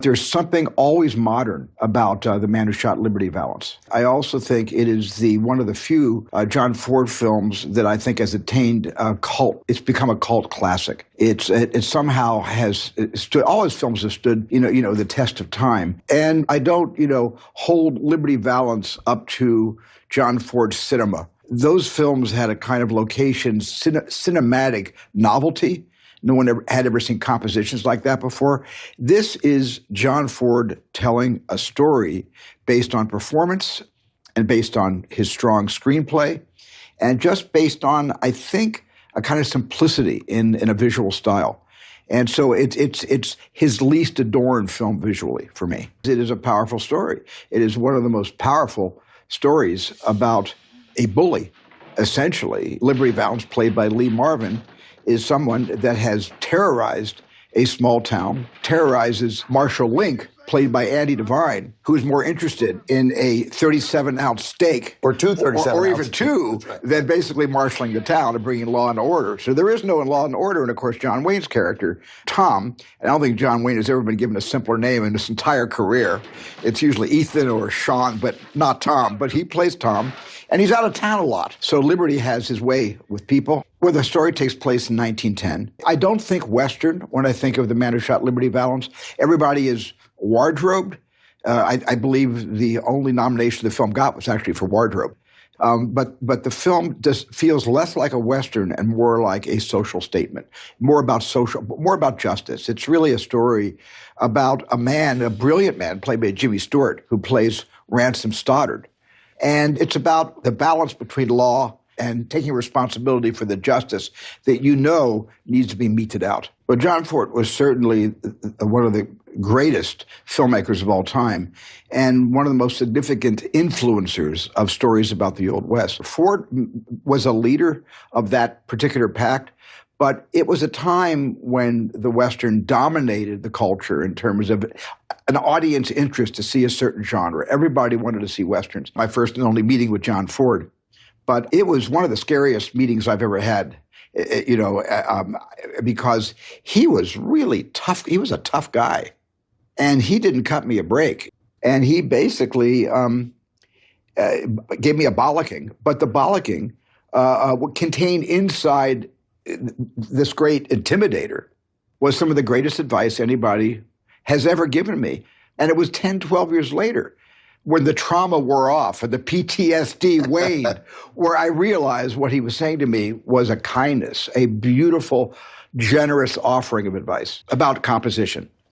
There's something always modern about The Man Who Shot Liberty Valance. I also think it is one of the few John Ford films that I think has attained a cult. It's become a cult classic. It somehow has stood. All his films have stood, the test of time. And I don't, hold Liberty Valance up to John Ford's cinema. Those films had a kind of location, cinematic novelty. No one had ever seen compositions like that before. This is John Ford telling a story based on performance and based on his strong screenplay and just based on, I think, a kind of simplicity in a visual style. And so it's his least adorned film visually for me. It is a powerful story. It is one of the most powerful stories about a bully, essentially. Liberty Valance, played by Lee Marvin, is someone that has terrorized a small town, terrorizes Marshall Link, played by Andy Devine, who is more interested in a 37-ounce steak. Or two 37 or even ounces. two, right, than basically marshaling the town and bringing law and order. So there is no law and order. And, of course, John Wayne's character, Tom, and I don't think John Wayne has ever been given a simpler name in his entire career. It's usually Ethan or Sean, but not Tom. But he plays Tom, and he's out of town a lot. So Liberty has his way with people. Where the story takes place in 1910. I don't think Western when I think of The Man Who Shot Liberty Valance. Everybody is wardrobed. I believe the only nomination the film got was actually for wardrobe. But the film just feels less like a Western and more like a social statement, more about justice. It's really a story about a man, a brilliant man, played by Jimmy Stewart, who plays Ransom Stoddard. And it's about the balance between law and taking responsibility for the justice that needs to be meted out. But John Ford was certainly one of the greatest filmmakers of all time and one of the most significant influencers of stories about the Old West. Ford was a leader of that particular pact, but it was a time when the Western dominated the culture in terms of an audience interest to see a certain genre. Everybody wanted to see Westerns. My first and only meeting with John Ford. But it was one of the scariest meetings I've ever had, because he was really tough. He was a tough guy, and he didn't cut me a break. And he basically gave me a bollocking. But the bollocking contained inside this great intimidator was some of the greatest advice anybody has ever given me. And it was 10, 12 years later, when the trauma wore off and the PTSD waned, where I realized what he was saying to me was a kindness, a beautiful, generous offering of advice about composition.